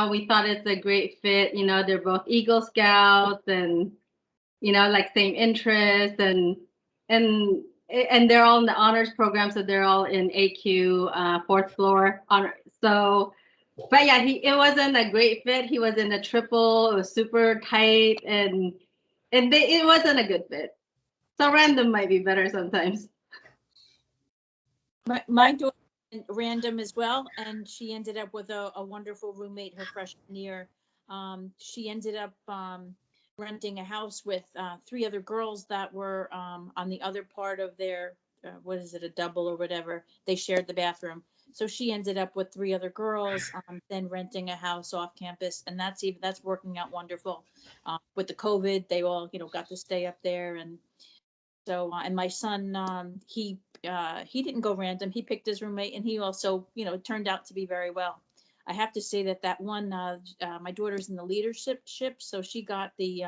we thought it's a great fit. They're both Eagle Scouts and, like same interests and they're all in the honors program. So they're all in AQ, fourth floor honor. So, but yeah, it wasn't a great fit. He was in a triple. It was super tight and it wasn't a good fit. So random might be better sometimes. My daughter went random as well, and she ended up with a wonderful roommate her freshman year. She ended up renting a house with 3 other girls that were on the other part of their, a double or whatever. They shared the bathroom. So she ended up with 3 other girls, then renting a house off campus, and that's working out wonderful. With the COVID, they all got to stay up there, and so and my son, he didn't go random. He picked his roommate, and he also turned out to be very well. I have to say that one, my daughter's in the leadership, so she got the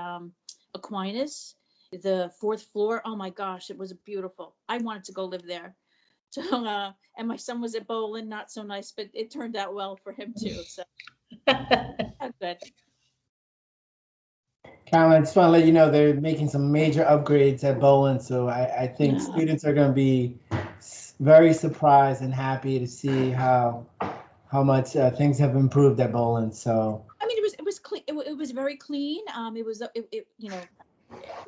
Aquinas, the 4th floor. Oh my gosh, it was beautiful. I wanted to go live there. So, and my son was at Bolin, not so nice, but it turned out well for him too. So that's good. Caroline, I just want to let you know they're making some major upgrades at Bolin, so I think students are going to be very surprised and happy to see how much things have improved at Bolin. So I mean, it was clean. It was very clean. It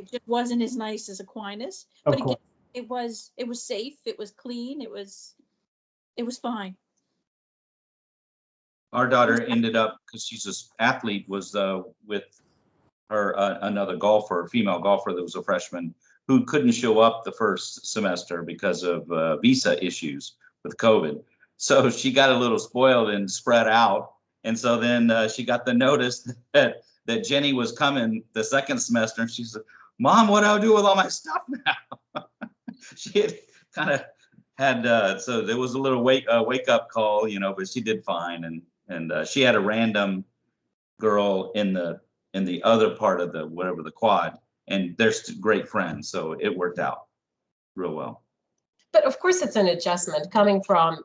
just wasn't as nice as Aquinas, but again, it was safe. It was clean. It was fine. Our daughter ended up, because she's an athlete, was with her another golfer, female golfer that was a freshman who couldn't show up the first semester because of visa issues with COVID. So she got a little spoiled and spread out. And so then she got the notice that Jenny was coming the second semester, and she said, "Mom, what do I do with all my stuff now?" She had kind of had, so there was a little wake up call, but she did fine. And she had a random girl in the other part of the quad, and they're great friends. So it worked out real well. But of course it's an adjustment coming from,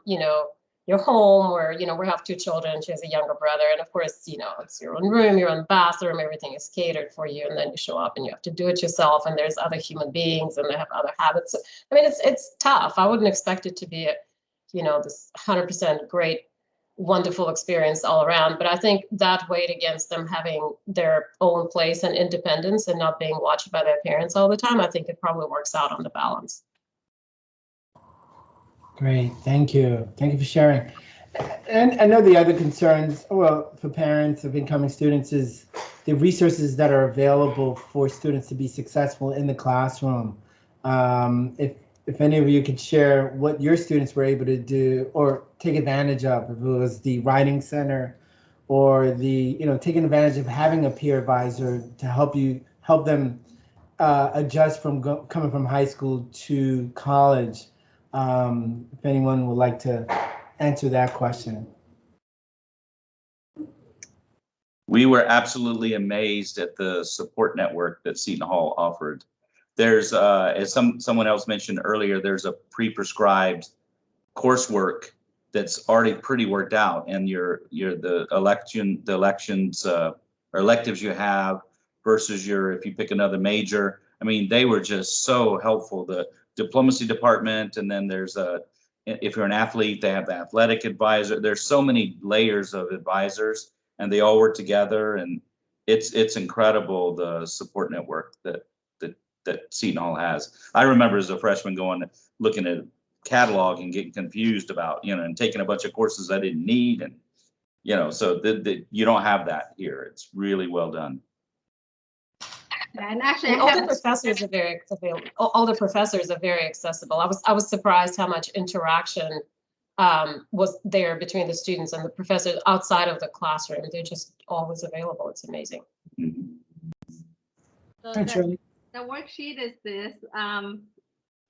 your home where, you know, we have 2 children, she has a younger brother. And of course, you know, it's your own room, your own bathroom, everything is catered for you. And then you show up and you have to do it yourself. And there's other human beings and they have other habits. So, I mean, it's tough. I wouldn't expect it to be, you know, this 100% great, wonderful experience all around. But I think that weighed against them having their own place and independence and not being watched by their parents all the time. I think it probably works out on the balance. Great, thank you. Thank you for sharing. And I know the other concerns, well, for parents of incoming students is the resources that are available for students to be successful in the classroom. If any of you could share what your students were able to do or take advantage of, if it was the writing center or the, you know, taking advantage of having a peer advisor to help them adjust from coming from high school to college. If anyone would like to answer that question. We were absolutely amazed at the support network that Seton Hall offered. There's, as someone else mentioned earlier, there's a pre-prescribed coursework that's already pretty worked out, and the elections or electives you have versus if you pick another major. I mean, they were just so helpful. The diplomacy department, and then there's if you're an athlete, they have the athletic advisor. There's so many layers of advisors, and they all work together, and it's incredible, the support network that Seton Hall has. I remember as a freshman looking at catalog and getting confused about, you know, and taking a bunch of courses I didn't need, and you know, so you don't have that here. It's really well done. And actually, all the professors are very available. All the professors are very accessible. I was surprised how much interaction was there between the students and the professors outside of the classroom. They're just always available. It's amazing. So the worksheet is this.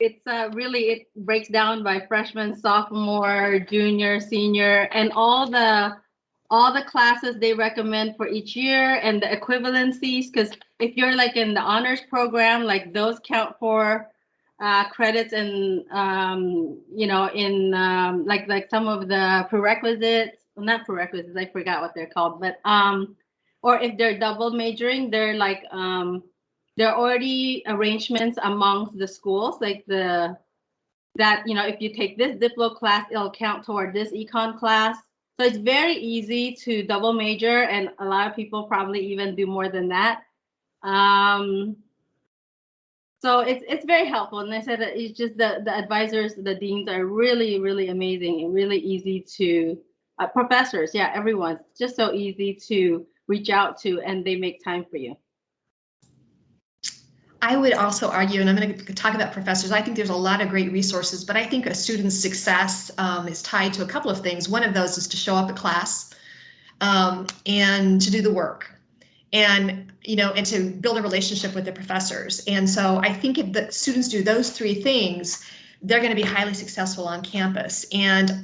It's really, it breaks down by freshman, sophomore, junior, senior, and all the classes they recommend for each year and the equivalencies. Because if you're like in the honors program, like those count for credits, and you know, in like some of the prerequisites, well, not prerequisites, I forgot what they're called, but or if they're double majoring, they're like there are already arrangements amongst the schools, like that, you know, if you take this Diplo class, it'll count toward this econ class. So it's very easy to double major, and a lot of people probably even do more than that. So it's very helpful. And I said that it's just the advisors, the deans are really, really amazing and really easy to, professors, yeah, everyone's just so easy to reach out to, and they make time for you. I would also argue, and I'm going to talk about professors, I think there's a lot of great resources, but I think a student's success is tied to a couple of things. One of those is to show up at class and to do the work, and you know, and to build a relationship with the professors. And so I think if the students do those 3 things, they're going to be highly successful on campus. And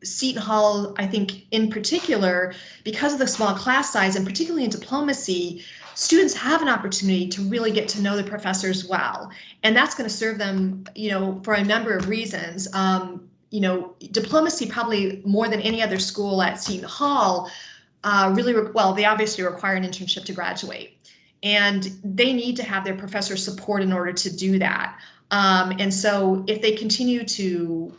Seton Hall, I think in particular, because of the small class size, and particularly in diplomacy, students have an opportunity to really get to know the professors well, and that's going to serve them, you know, for a number of reasons. You know, diplomacy, probably more than any other school at Seton Hall, they obviously require an internship to graduate, and they need to have their professor support in order to do that. And so if they continue to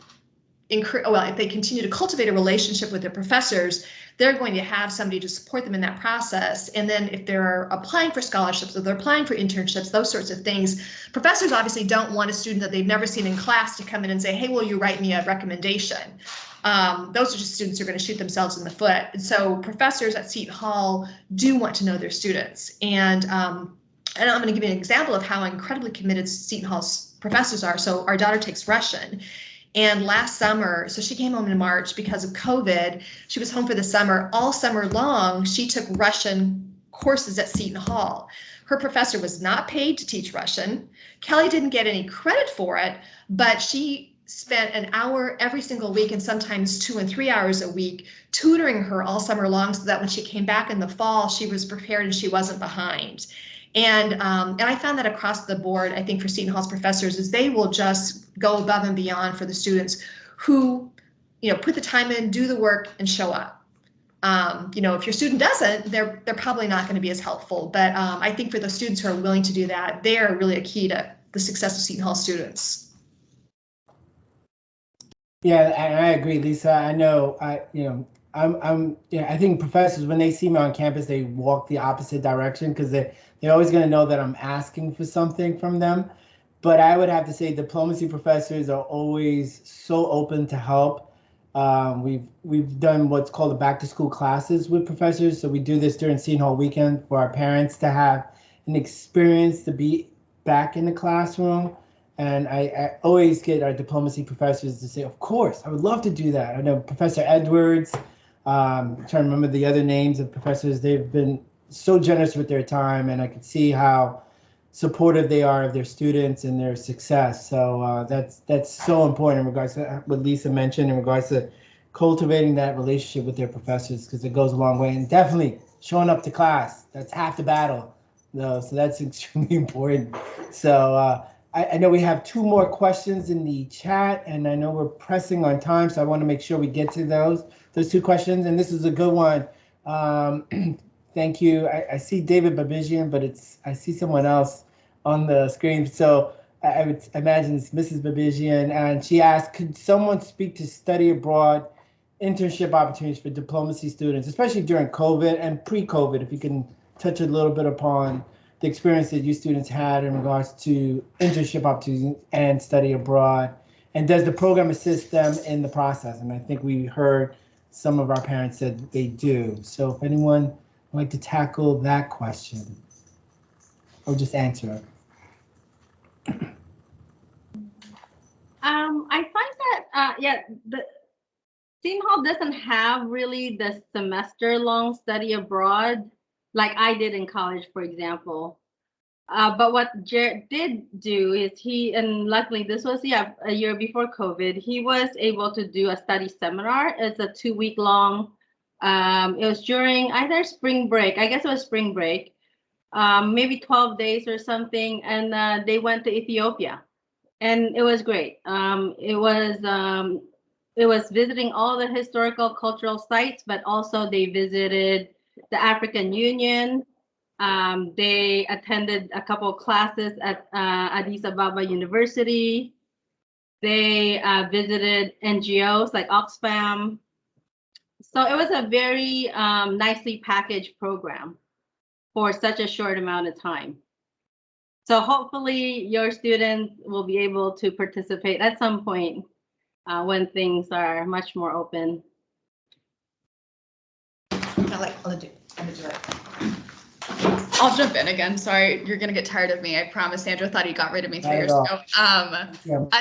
cultivate a relationship with their professors, they're going to have somebody to support them in that process. And then if they're applying for scholarships or they're applying for internships, those sorts of things, professors obviously don't want a student that they've never seen in class to come in and say, hey, will you write me a recommendation? Those are just students who are going to shoot themselves in the foot. And so professors at Seton Hall do want to know their students. And I'm going to give you an example of how incredibly committed Seton Hall's professors are. So our daughter takes Russian. And last summer, so she came home in March because of COVID. She was home for the summer. All summer long, she took Russian courses at Seton Hall. Her professor was not paid to teach Russian. Kelly didn't get any credit for it, but she spent an hour every single week, and sometimes 2 and 3 hours a week, tutoring her all summer long, so that when she came back in the fall, she was prepared and she wasn't behind. And I found that across the board, I think for Seton Hall's professors, is they will just go above and beyond for the students who put the time in, do the work, and show up. If your student doesn't, they're probably not going to be as helpful. But I think for the students who are willing to do that, they are really a key to the success of Seton Hall students. Yeah, and I agree, Lisa. I know, I think professors, when they see me on campus, they walk the opposite direction because they're always going to know that I'm asking for something from them. But I would have to say diplomacy professors are always so open to help. We've done what's called the back to school classes with professors. So we do this during Seton Hall weekend for our parents to have an experience to be back in the classroom. And I always get our diplomacy professors to say, of course, I would love to do that. I know Professor Edwards, I'm trying to remember the other names of professors. They've been so generous with their time, and I can see how supportive they are of their students and their success. So that's so important in regards to what Lisa mentioned in regards to cultivating that relationship with their professors, because it goes a long way. And definitely showing up to class, that's half the battle. So that's extremely important. So I know we have 2 more questions in the chat, and I know we're pressing on time, so I want to make sure we get to those 2 questions. And this is a good one. Thank you. I see David Babizian, but I see someone else on the screen. So I would imagine it's Mrs. Babizian, and she asked, could someone speak to study abroad internship opportunities for diplomacy students, especially during COVID and pre-COVID, if you can touch a little bit upon the experience that you students had in regards to internship opportunities and study abroad, and does the program assist them in the process? And I think we heard some of our parents said they do. So if anyone would like to tackle that question or just answer it. I find that the Seton Hall doesn't have really the semester-long study abroad like I did in college, for example. But what Jared did do is and luckily this was a year before COVID, he was able to do a study seminar. It's a 2-week long. It was during either spring break, I guess it was spring break, maybe 12 days or something. And they went to Ethiopia, and it was great. It was visiting all the historical cultural sites, but also they visited the African Union. They attended a couple of classes at Addis Ababa University. They visited NGOs like Oxfam. So it was a very nicely packaged program for such a short amount of time. So hopefully your students will be able to participate at some point when things are much more open. I'll jump in again. Sorry, you're gonna get tired of me. I promise. Sandra thought he got rid of me 3 years ago.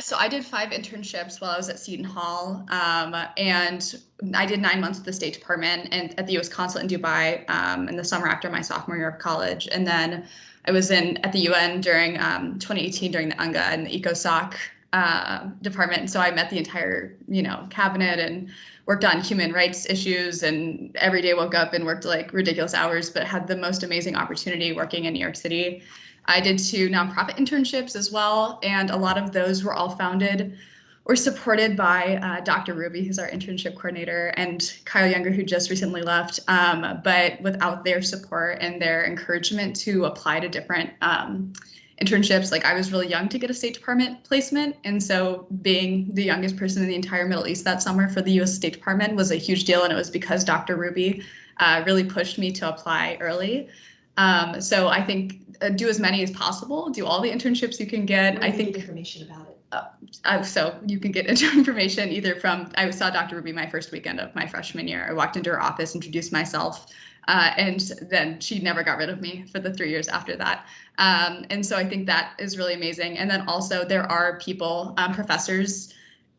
So I did 5 internships while I was at Seton Hall, and I did 9 months at the State Department and at the U.S. Consulate in Dubai in the summer after my sophomore year of college, and then I was at the UN during 2018 during the UNGA and the ECOSOC department. So I met the entire cabinet and worked on human rights issues, and every day woke up and worked like ridiculous hours, but had the most amazing opportunity working in New York City. I did 2 nonprofit internships as well, and a lot of those were all founded or supported by Dr. Ruby, who's our internship coordinator, and Kyle Younger, who just recently left. But without their support and their encouragement to apply to different internships, like I was really young to get a State Department placement. And so being the youngest person in the entire Middle East that summer for the US State Department was a huge deal. And it was because Dr. Ruby really pushed me to apply early. So I think do as many as possible, do all the internships you can get. I think information about it. So you can get information either from, I saw Dr. Ruby my first weekend of my freshman year. I walked into her office, introduced myself, and then she never got rid of me for the 3 years after that. And so I think that is really amazing. And then also there are people, professors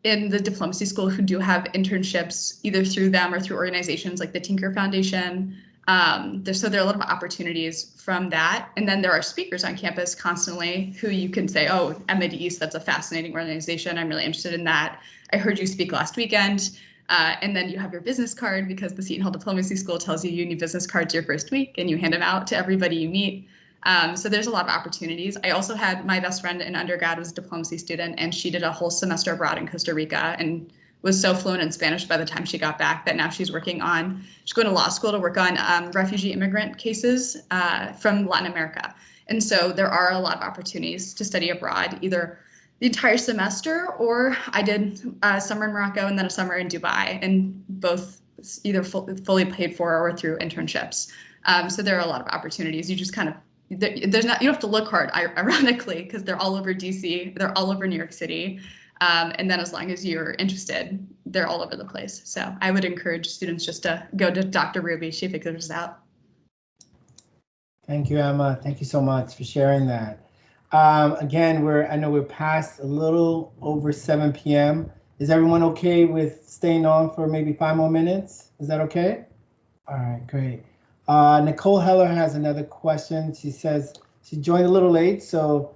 in the diplomacy school who do have internships either through them or through organizations like the Tinker Foundation. So there are a lot of opportunities from that. And then there are speakers on campus constantly who you can say, oh, MID East, that's a fascinating organization. I'm really interested in that. I heard you speak last weekend. And then you have your business card because the Seton Hall Diplomacy School tells you need business cards your first week and you hand them out to everybody you meet. So there's a lot of opportunities. I also had my best friend in undergrad was a diplomacy student, and she did a whole semester abroad in Costa Rica and was so fluent in Spanish by the time she got back that now she's going to law school to work on refugee immigrant cases from Latin America. And so there are a lot of opportunities to study abroad, either the entire semester, or I did a summer in Morocco and then a summer in Dubai, and both either fully paid for or through internships. So there are a lot of opportunities. You just kind of, you don't have to look hard, ironically, because they're all over DC, they're all over New York City. And then as long as you're interested, they're all over the place. So I would encourage students just to go to Dr. Ruby. She figures it out. Thank you, Emma. Thank you so much for sharing that. Again, I know we're past a little over 7 p.m. Is everyone okay with staying on for maybe 5 more minutes? Is that okay? All right, great. Nicole Heller has another question. She says she joined a little late, so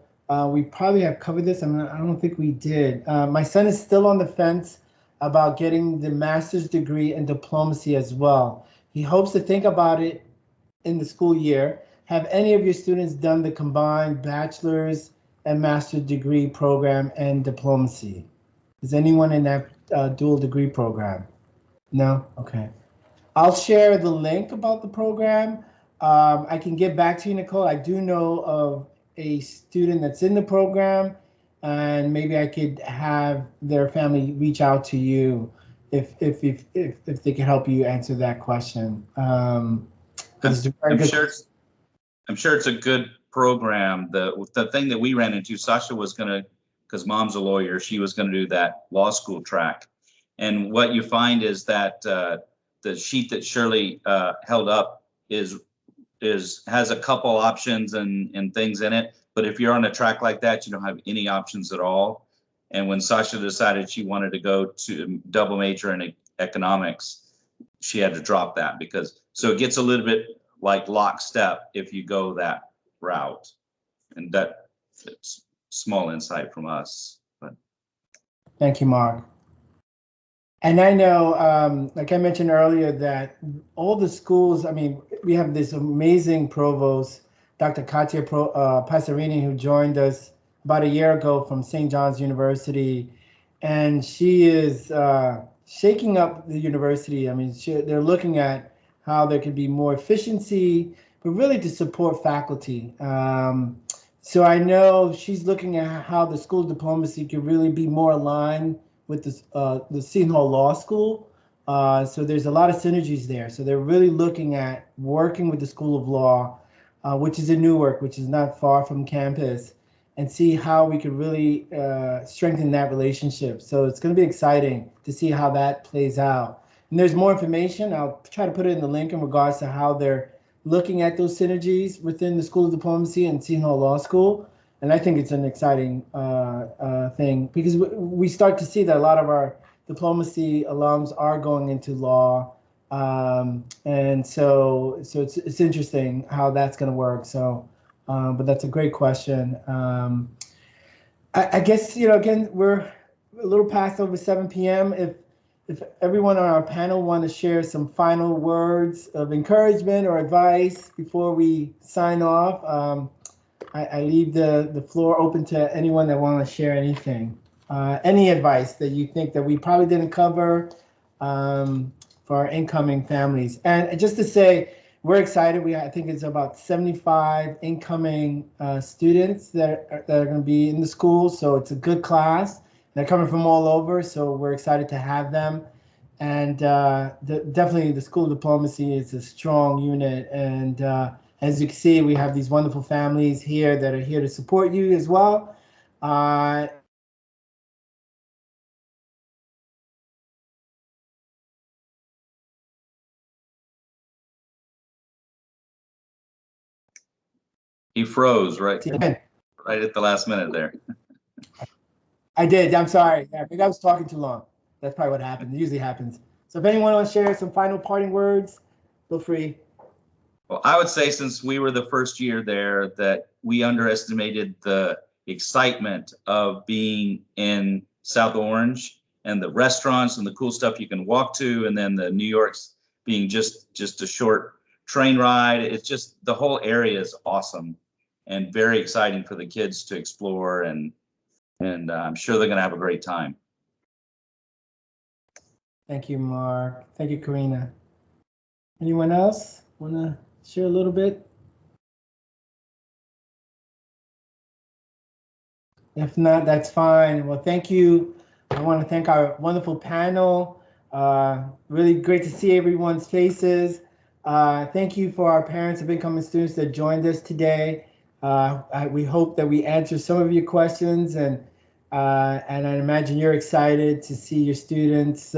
we probably have covered this. I don't think we did. My son is still on the fence about getting the master's degree in diplomacy as well. He hopes to think about it in the school year. Have any of your students done the combined bachelor's and master's degree program in diplomacy? Is anyone in that dual degree program? No? Okay. I'll share the link about the program. I can get back to you, Nicole. I do know of a student that's in the program, and maybe I could have their family reach out to you if they can help you answer that question. I'm sure it's a good program. The thing that we ran into, Sasha was gonna, because mom's a lawyer, she was gonna do that law school track. And what you find is that the sheet that Shirley held up has a couple options and things in it. But if you're on a track like that, you don't have any options at all. And when Sasha decided she wanted to go to double major in economics, she had to drop that so it gets a little bit like lockstep if you go that route. And that's small insight from us. But thank you, Mark. And I know, like I mentioned earlier, that all the schools, we have this amazing provost, Dr. Katia Passerini, who joined us about a year ago from St. John's University. And she is shaking up the university. They're looking at how there could be more efficiency, but really to support faculty. So I know she's looking at how the school of diplomacy could really be more aligned with the Seton Hall Law School. So there's a lot of synergies there. So they're really looking at working with the School of Law, which is in Newark, which is not far from campus, and see how we could really strengthen that relationship. So it's going to be exciting to see how that plays out. And there's more information. I'll try to put it in the link in regards to how they're looking at those synergies within the School of Diplomacy and Seton Hall Law School. And I think it's an exciting thing because we start to see that a lot of our diplomacy alums are going into law. And so it's interesting how that's going to work. So, but that's a great question. I guess, again, we're a little past over 7 p.m. If everyone on our panel want to share some final words of encouragement or advice before we sign off, I leave the floor open to anyone that want to share anything. Any advice that you think that we probably didn't cover for our incoming families. And just to say, we're excited. I think it's about 75 incoming students that are going to be in the school. So it's a good class. They're coming from all over, so we're excited to have them. And definitely the School of Diplomacy is a strong unit. And as you can see, we have these wonderful families here that are here to support you as well. he froze right at the last minute there. I did. I'm sorry. I think I was talking too long. That's probably what happened. It usually happens. So if anyone wants to share some final parting words, feel free. Well, I would say since we were the first year there that we underestimated the excitement of being in South Orange and the restaurants and the cool stuff you can walk to, and then the New York's being just a short train ride. It's just the whole area is awesome and very exciting for the kids to explore, and I'm sure they're going to have a great time. Thank you, Mark. Thank you, Karina. Anyone else want to share a little bit? If not, that's fine. Well, thank you. I want to thank our wonderful panel. Really great to see everyone's faces. Thank you for our parents of incoming students that joined us today. We hope that we answered some of your questions, and I imagine you're excited to see your students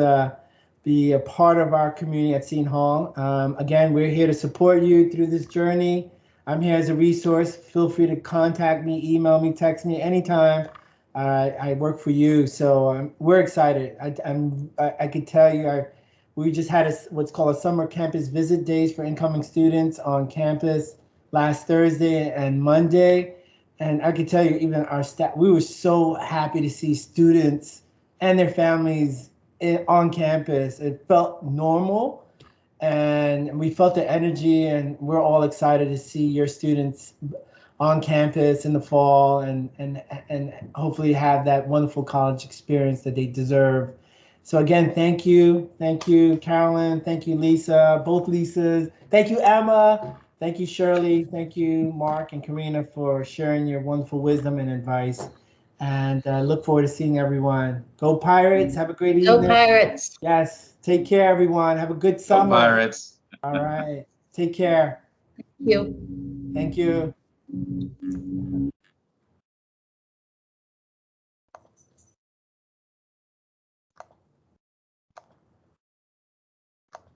be a part of our community at Seton Hall. Again, we're here to support you through this journey. I'm here as a resource. Feel free to contact me, email me, text me anytime. I work for you, so we're excited. I could tell you, we just had what's called a summer campus visit days for incoming students on campus last Thursday and Monday, and I could tell you, even our staff, we were so happy to see students and their families on campus. It felt normal. And we felt the energy, and we're all excited to see your students on campus in the fall and hopefully have that wonderful college experience that they deserve. So again, thank you. Thank you, Carolyn. Thank you, Lisa, both Lisas. Thank you, Emma. Thank you, Shirley. Thank you, Mark and Karina, for sharing your wonderful wisdom and advice. And look forward to seeing everyone. Go Pirates. Have a great evening. Go Pirates. Yes. Take care, everyone. Have a good summer. Go Pirates. All right. Take care. Thank you. Thank you.